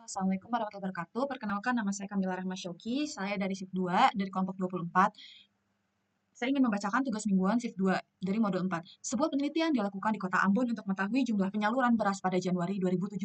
Assalamualaikum warahmatullahi wabarakatuh. Perkenalkan nama saya Kamila Rahma Syauki. Saya dari shift 2 dari kelompok 24. Saya ingin membacakan tugas mingguan shift 2 dari modul 4. Sebuah penelitian dilakukan di Kota Ambon untuk mengetahui jumlah penyaluran beras pada Januari 2017.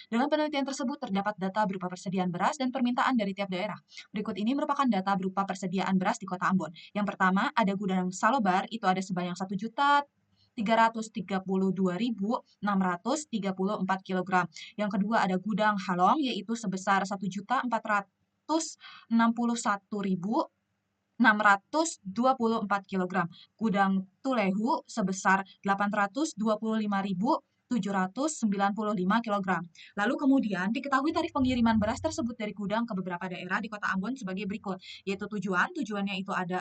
Dalam penelitian tersebut terdapat data berupa persediaan beras dan permintaan dari tiap daerah. Berikut ini merupakan data berupa persediaan beras di Kota Ambon. Yang pertama, ada gudang Salobar, itu ada sebanyak 1.332.634 kg. Yang kedua ada gudang Halong, yaitu sebesar 1.461.624 kg. Gudang Tulehu sebesar 825.795 kg. Lalu kemudian diketahui tarif pengiriman beras tersebut dari gudang ke beberapa daerah di Kota Ambon sebagai berikut, yaitu tujuannya itu ada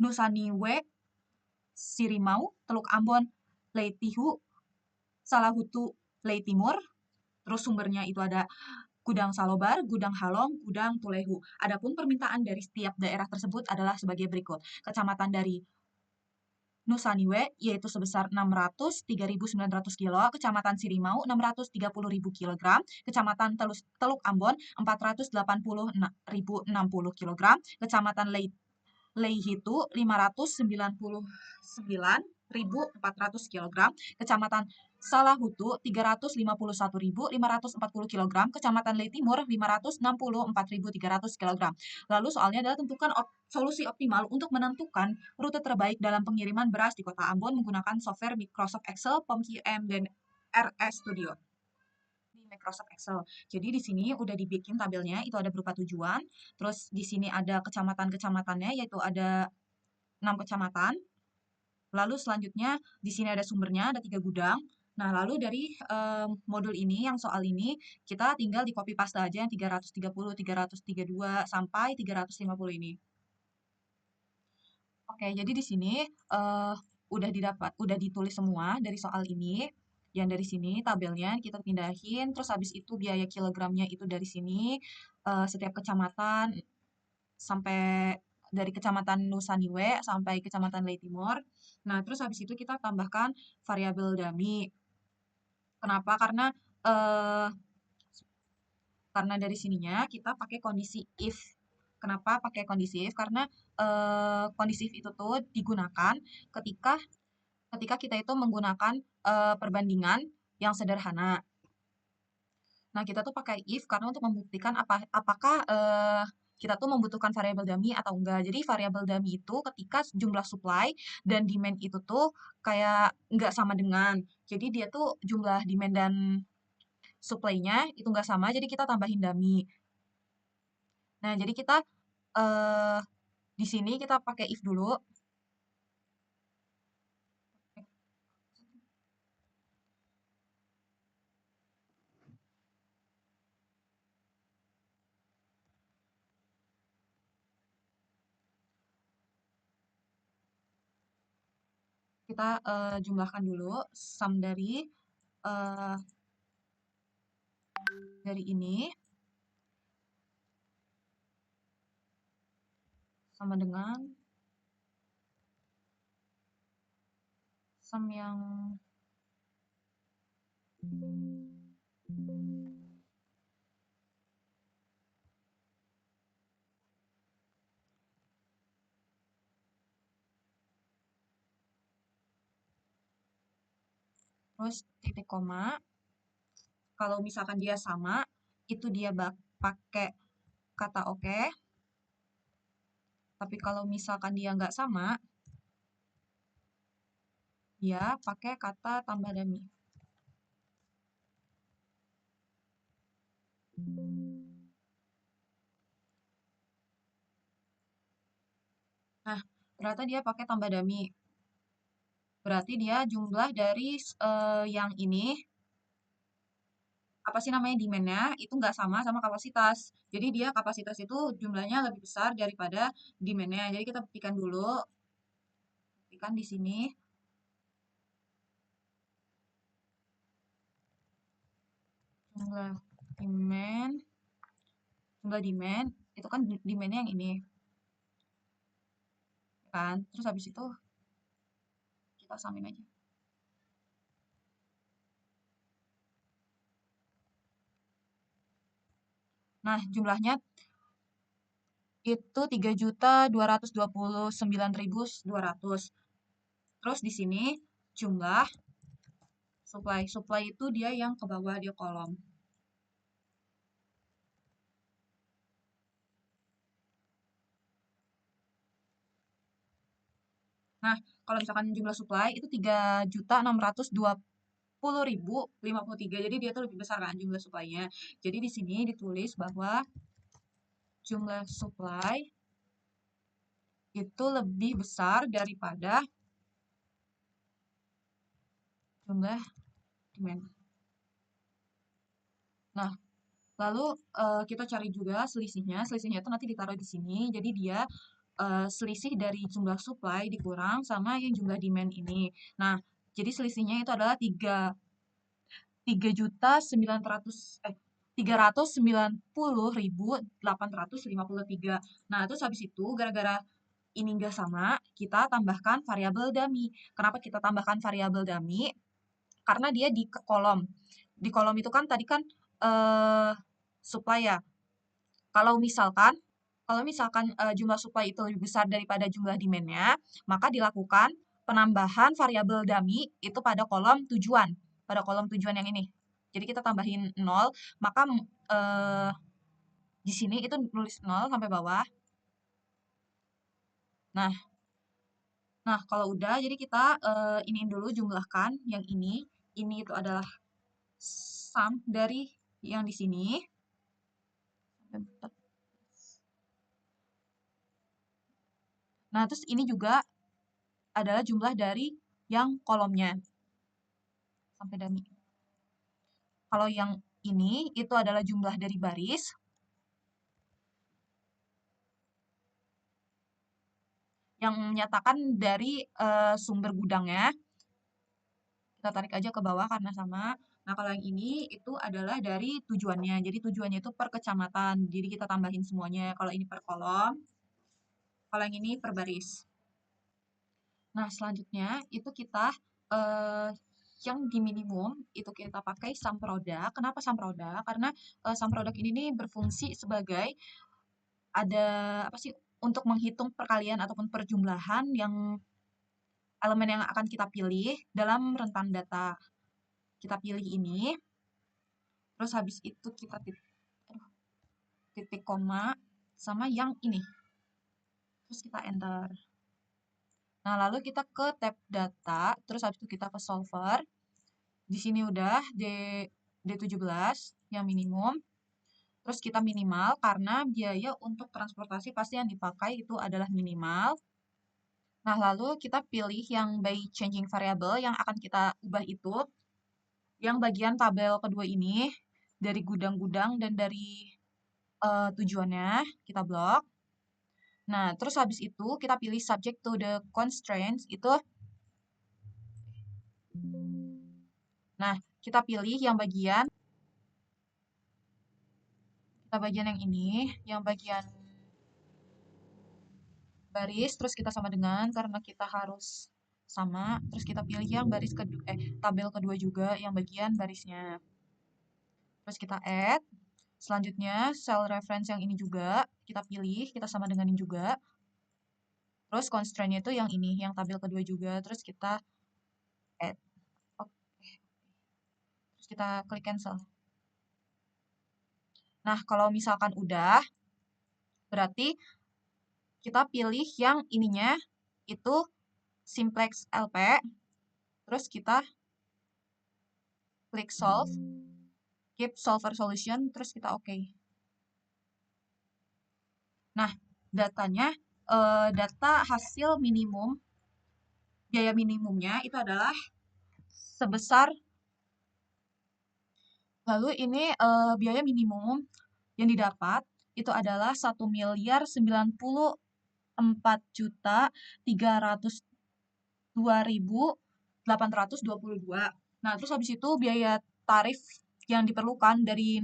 Nusaniwe, Sirimau, Teluk Ambon, Leitihu, Salahutu, Lei Timur, terus sumbernya itu ada Gudang Salobar, Gudang Halong, Gudang Tulehu. Adapun permintaan dari setiap daerah tersebut adalah sebagai berikut. Kecamatan dari Nusaniwe yaitu sebesar 603.900 kilo, Kecamatan Sirimau 630.000 kg, Kecamatan Teluk Ambon 480.060 kg, Kecamatan Leihitu 599.400 kg, Kecamatan Salahutu 351.540 kg, Kecamatan Lei Timur 564.300 kg. Lalu soalnya adalah tentukan solusi optimal untuk menentukan rute terbaik dalam pengiriman beras di Kota Ambon menggunakan software Microsoft Excel, POM-QM, dan RS Studio di Microsoft Excel. Jadi di sini udah dibikin tabelnya, itu ada berupa tujuan, terus di sini ada kecamatan-kecamatannya, yaitu ada 6 kecamatan. Lalu selanjutnya di sini ada sumbernya, ada 3 gudang. Nah, lalu dari modul ini, yang soal ini, kita tinggal di copy paste aja yang 330, 332, sampai 350 ini. Oke, jadi di sini udah ditulis semua dari soal ini. Yang dari sini tabelnya kita pindahin, terus habis itu biaya kilogramnya itu dari sini, setiap kecamatan sampai dari Kecamatan Nusaniwe sampai Kecamatan Lei Timur. Nah, terus habis itu kita tambahkan variabel dummy. Kenapa? Eh, karena dari sininya kita pakai kondisi if. Kenapa pakai kondisi if? Karena kondisi if itu tuh digunakan ketika ketika kita itu menggunakan perbandingan yang sederhana. Nah, kita tuh pakai if karena untuk membuktikan apakah kita tuh membutuhkan variabel dummy atau enggak. Jadi variabel dummy itu ketika jumlah supply dan demand itu tuh kayak enggak sama dengan. Jadi dia tuh jumlah demand dan supply-nya itu enggak sama, jadi kita tambahin dummy. Nah, jadi kita eh di sini kita pakai if dulu. Kita jumlahkan dulu sum eh, dari ini sama dengan sum yang terus titik koma. Kalau misalkan dia sama, itu dia pakai kata oke. Tapi kalau misalkan dia nggak sama, dia pakai kata tambah dummy. Nah, ternyata dia pakai tambah dummy. Berarti dia jumlah dari yang ini, apa sih namanya, demand-nya, itu nggak sama sama kapasitas. Jadi dia kapasitas itu jumlahnya lebih besar daripada demand-nya. Jadi kita buktikan dulu. Buktikan di sini. Jumlah demand. Jumlah demand, itu kan demand-nya yang ini. Kan? Terus habis itu kita samain aja. Nah, jumlahnya itu 3.229.200. Terus di sini jumlah supply. Supply itu dia yang ke bawah di kolom. Nah, kalau misalkan jumlah supply itu 3.620.053. Jadi dia tuh lebih besar kan jumlah supply-nya. Jadi di sini ditulis bahwa jumlah supply itu lebih besar daripada jumlah demand. Nah, lalu kita cari juga selisihnya. Selisihnya itu nanti ditaruh di sini. Jadi dia selisih dari jumlah supply dikurang sama yang jumlah demand ini. Nah, jadi selisihnya itu adalah 3.900.853. Nah, terus habis itu gara-gara ini enggak sama, kita tambahkan variabel dummy. Kenapa kita tambahkan variabel dummy? Karena dia di kolom. Di kolom itu kan tadi kan supply ya. Kalau misalkan jumlah supply itu lebih besar daripada jumlah demand-nya, maka dilakukan penambahan variabel dummy itu pada kolom tujuan. Pada kolom tujuan yang ini. Jadi kita tambahin 0, maka di sini itu nulis 0 sampai bawah. Nah, kalau udah, jadi kita iniin dulu jumlahkan yang ini. Ini itu adalah sum dari yang di sini. Nah, terus ini juga adalah jumlah dari yang kolomnya. Sampai dummy. Kalau yang ini itu adalah jumlah dari baris. Yang menyatakan dari sumber gudangnya. Kita tarik aja ke bawah karena sama. Nah, kalau yang ini itu adalah dari tujuannya. Jadi tujuannya itu per kecamatan. Jadi kita tambahin semuanya. Kalau ini per kolom. Kalau yang ini per baris. Nah, selanjutnya itu kita yang di minimum itu kita pakai sum product. Kenapa sum product? Karena sum product ini nih berfungsi sebagai ada apa sih untuk menghitung perkalian ataupun perjumlahan yang elemen yang akan kita pilih dalam rentan data. Kita pilih ini, terus habis itu kita titik koma sama yang ini. Terus kita enter. Nah, lalu kita ke tab data, terus habis itu kita ke solver. Di sini udah D17 yang minimum. Terus kita minimal karena biaya untuk transportasi pasti yang dipakai itu adalah minimal. Nah, lalu kita pilih yang by changing variable yang akan kita ubah itu. Yang bagian tabel kedua ini dari gudang-gudang dan dari tujuannya kita blok. Nah, terus habis itu kita pilih subject to the constraints itu. Nah, kita pilih yang bagian yang ini, yang bagian baris, terus kita sama dengan karena kita harus sama, terus kita pilih yang baris kedua, tabel kedua juga, yang bagian barisnya. Terus kita add, selanjutnya cell reference yang ini juga, kita pilih, kita sama denganin juga. Terus constraint-nya itu yang ini, yang tabel kedua juga, terus kita add. Oke. Terus kita klik cancel. Nah, kalau misalkan udah, berarti kita pilih yang ininya itu simplex LP, terus kita klik solve, keep solver solution, terus kita oke. Nah, datanya, data hasil minimum, biaya minimumnya itu adalah sebesar, lalu ini biaya minimum yang didapat itu adalah 1.094.302.822. Nah, terus habis itu biaya tarif yang diperlukan dari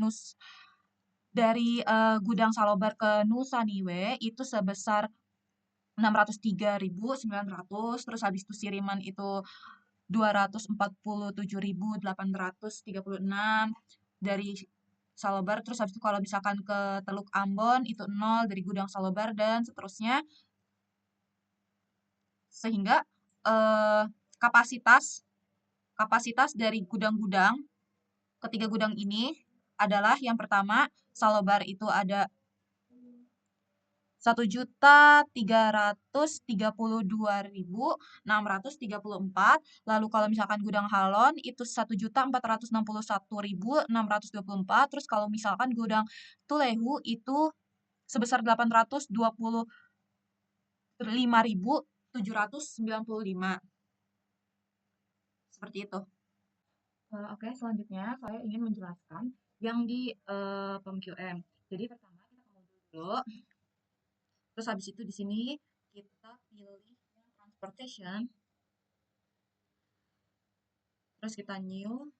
gudang Salobar ke Nusa Niwe itu sebesar 603.900, terus habis itu Siriman itu 247.836, dari Salobar, terus habis itu kalau misalkan ke Teluk Ambon itu 0 dari gudang Salobar dan seterusnya, sehingga eh, kapasitas kapasitas dari gudang-gudang, ketiga gudang ini adalah yang pertama Salobar itu ada 1.332.634. Lalu kalau misalkan gudang Halon itu 1.461.624. Terus kalau misalkan gudang Tulehu itu sebesar 825.795. Seperti itu. Oke, selanjutnya saya ingin menjelaskan yang di PEMQM. Jadi pertama kita ke modul dulu. Terus habis itu di sini kita pilih yang transportation. Terus kita new.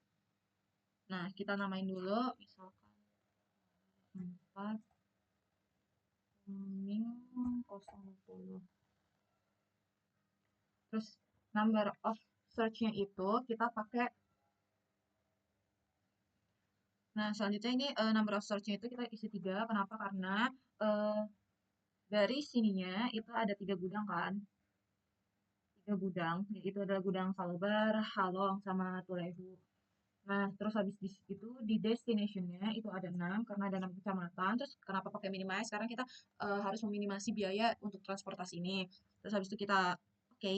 Nah, kita namain dulu misalkan 4 kuning 010. Terus number of search-nya itu kita pakai. Nah, selanjutnya ini number of search-nya itu kita isi 3. Kenapa? Karena eh, dari sininya itu ada 3 gudang kan. 3 gudang, itu adalah gudang Salobar, Halong, sama Tulehu. Nah, terus habis itu di destination-nya itu ada 6 karena ada 6 kecamatan. Terus kenapa pakai minimize? Karena kita harus meminimasi biaya untuk transportasi ini. Terus habis itu kita oke.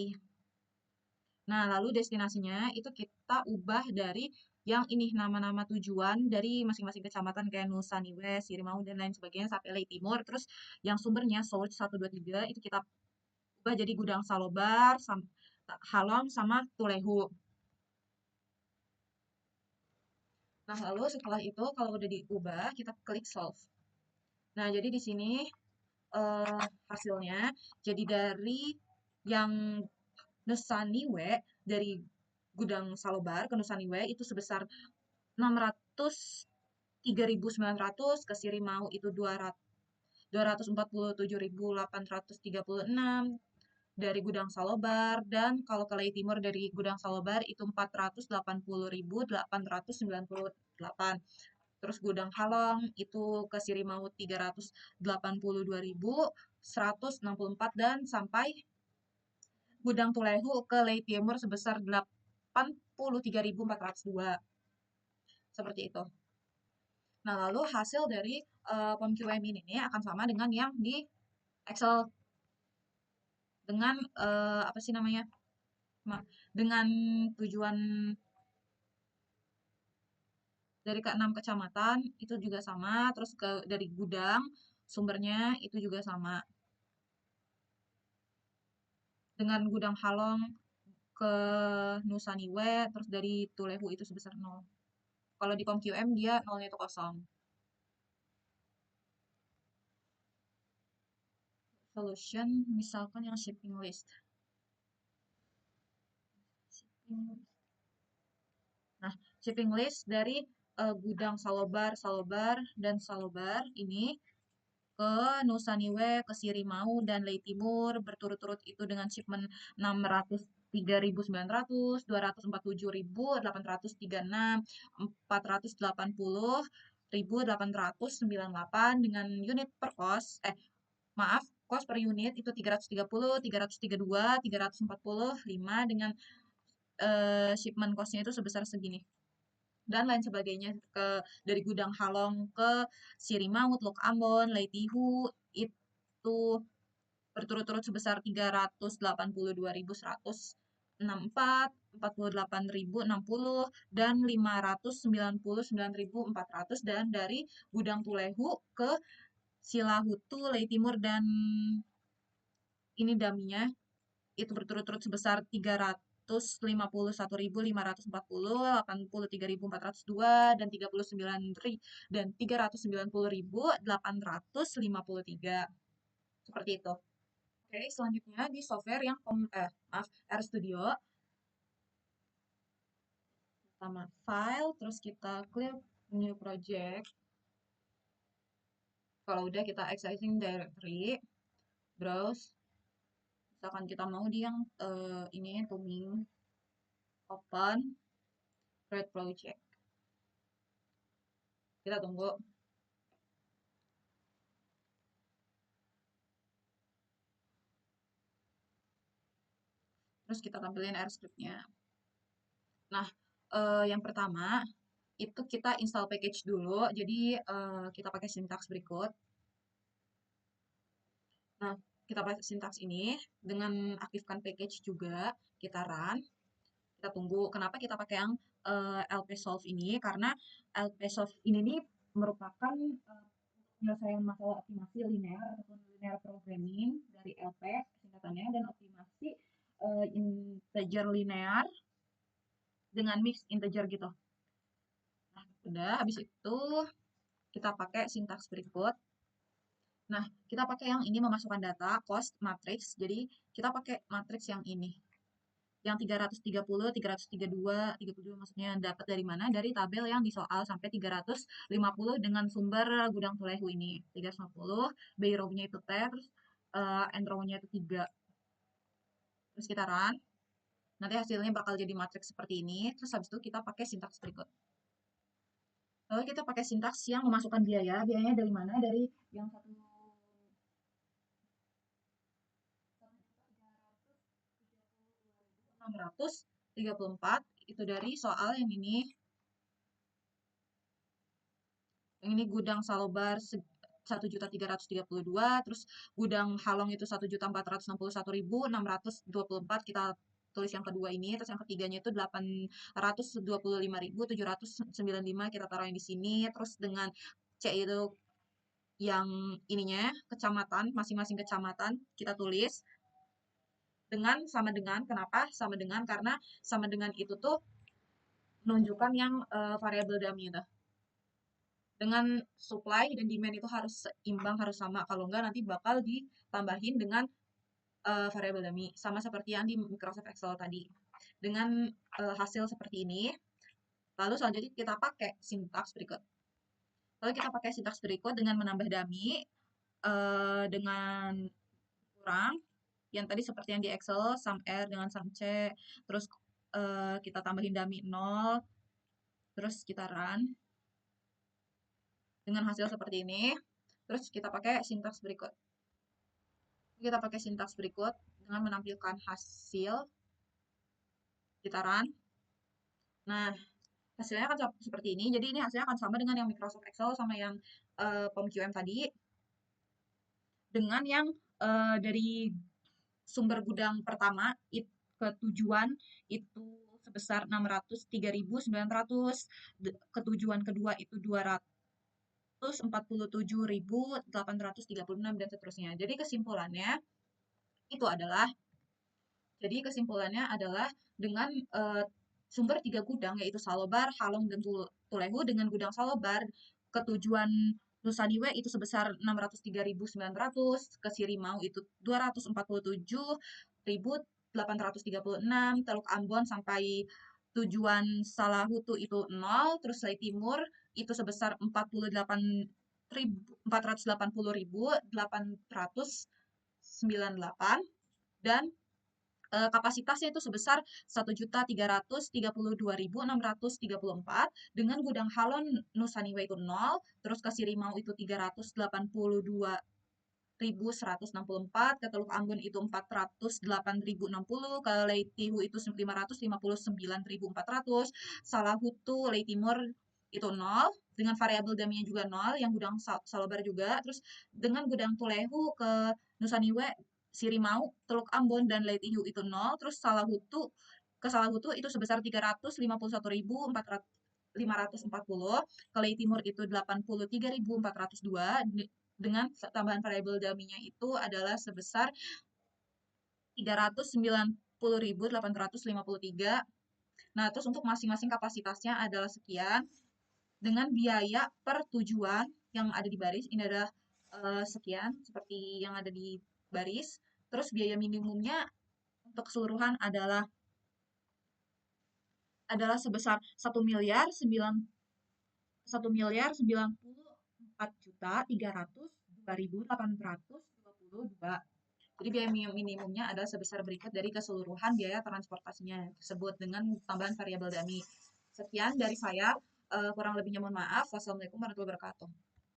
Nah, lalu destinasinya itu kita ubah dari yang ini nama-nama tujuan dari masing-masing kecamatan kayak Nusa Niwe, Sirimau dan lain sebagainya sampai Lei Timur. Terus yang sumbernya Source 123 itu kita ubah jadi Gudang Salobar, Halong sama Tulehu. Nah, lalu setelah itu kalau udah diubah, kita klik solve. Nah, jadi di sini hasilnya jadi dari yang Nusaniwe dari gudang Salobar ke Nusaniwe itu sebesar 603.900, ke Sirimau itu 247.836 dari gudang Salobar, dan kalau ke Lei Timur dari gudang Salobar itu 480.898. Terus gudang Halong itu ke Sirimau 382.164 dan sampai gudang Tulehu ke Lei Timur sebesar 83.402. Seperti itu. Nah, lalu hasil dari POMQM ini akan sama dengan yang di Excel dengan apa sih namanya? Dengan tujuan dari ke-6 kecamatan itu juga sama, terus dari gudang sumbernya itu juga sama. Dengan gudang Halong ke Nusa Niwe, terus dari Tulehu itu sebesar 0. Kalau di POMQM dia nolnya itu kosong. Solution misalkan yang shipping list. Nah, shipping list dari gudang Salobar, Salobar, dan Salobar ini ke Nusa Niwe, ke Sirimau, dan Lei Timur berturut-turut itu dengan shipment 603.900, 247.836, 480.898 dengan unit per kos, maaf, kos per unit itu 330, 332, 345 dengan shipment cost-nya itu sebesar segini dan lain sebagainya dari gudang Halong ke Sirimau, Teluk Ambon, Leitihu itu berturut-turut sebesar 382.164, 48.060 dan 599.400, dan dari gudang Tulehu ke Silahutu, Leitimur dan ini daminya itu berturut-turut sebesar 351.540, 83.402 dan 390.853. Seperti itu. Oke, selanjutnya di software yang RStudio. Pertama file, terus kita klik new project. Kalau udah kita existing directory, browse. Misalkan kita mau di yang ini Tuming, open, create project. Kita tunggu. Terus kita tampilin air script-nya. Nah, yang pertama itu kita install package dulu. Jadi kita pakai sintaks berikut. Nah, kita pakai sintaks ini dengan aktifkan package juga, kita run, kita tunggu. Kenapa kita pakai yang LP-Solve ini? Karena LP-Solve ini nih merupakan penyelesaian masalah optimasi linear ataupun linear programming dari LP singkatannya, dan optimasi integer linear dengan mix integer gitu. Nah, udah habis itu kita pakai sintaks berikut. Nah, kita pakai yang ini memasukkan data cost matrix. Jadi, kita pakai matrix yang ini. Yang 330, 332, 32 maksudnya dapat dari mana? Dari tabel yang di soal sampai 350 dengan sumber gudang Tulehu ini. 350, by row-nya itu T, terus end row-nya itu 3. Terus kita run. Nanti hasilnya bakal jadi matriks seperti ini. Terus habis itu kita pakai sintaks berikut. Lalu kita pakai sintaks yang memasukkan biaya. Biayanya dari mana? Dari yang 634 itu dari soal yang ini. Yang ini gudang Salobar 1.332, terus gudang Halong itu 1.461.624, kita tulis yang kedua ini, terus yang ketiganya itu 825.795, kita taruh yang di sini, terus dengan C itu yang ininya kecamatan, masing-masing kecamatan kita tulis dengan sama dengan. Kenapa sama dengan? Karena sama dengan itu tuh menunjukkan yang variabel dummy itu. Dengan supply dan demand itu harus seimbang, harus sama. Kalau enggak nanti bakal ditambahin dengan variabel dummy. Sama seperti yang di Microsoft Excel tadi. Dengan hasil seperti ini, lalu selanjutnya kita pakai sintaks berikut. Lalu kita pakai sintaks berikut dengan menambah dummy, dengan kurang, yang tadi seperti yang di Excel, sum R dengan sum C, terus kita tambahin dummy 0, terus kita run. Dengan hasil seperti ini, terus kita pakai sintaks berikut. Kita pakai sintaks berikut dengan menampilkan hasil, kita run. Nah, hasilnya akan seperti ini. Jadi ini hasilnya akan sama dengan yang Microsoft Excel sama yang POM-QM tadi. Dengan yang dari sumber gudang pertama ke tujuan itu sebesar 603.900, ke tujuan kedua itu 247.836 dan seterusnya. Jadi kesimpulannya adalah dengan sumber 3 gudang yaitu Salobar, Halong, dan Tulehu, dengan gudang Salobar ke tujuan Nusa Niwe itu sebesar 603.900, ke Sirimau itu 247.836, Teluk Ambon sampai tujuan Salahutu itu 0, terus Lai Timur itu sebesar 480.898, dan kapasitasnya itu sebesar 1.332.634, dengan gudang Halon Nusa Niwe itu 0, terus ke Sirimau itu 382.164, ke Teluk Ambon itu 408.060, ke Leitihu itu 559.400, Salahutu Leitimur itu 0, dengan variabel dummy juga 0, yang gudang Salobar juga, terus dengan gudang Tulehu ke Nusa Niwe, Sirimau, Teluk Ambon, dan Leitihu itu 0, terus ke Salahutu itu sebesar 351.540, ke Leitimur itu 83.402, dengan tambahan variabel dummy-nya itu adalah sebesar 390.853. Nah, terus untuk masing-masing kapasitasnya adalah sekian, dengan biaya per tujuan yang ada di baris ini adalah sekian, seperti yang ada di baris. Terus biaya minimumnya untuk keseluruhan adalah sebesar 1.094.302.822. Jadi biaya minimumnya adalah sebesar berikut dari keseluruhan biaya transportasinya tersebut dengan tambahan variabel dummy. Sekian dari saya. Kurang lebihnya mohon maaf. Wassalamualaikum warahmatullahi wabarakatuh.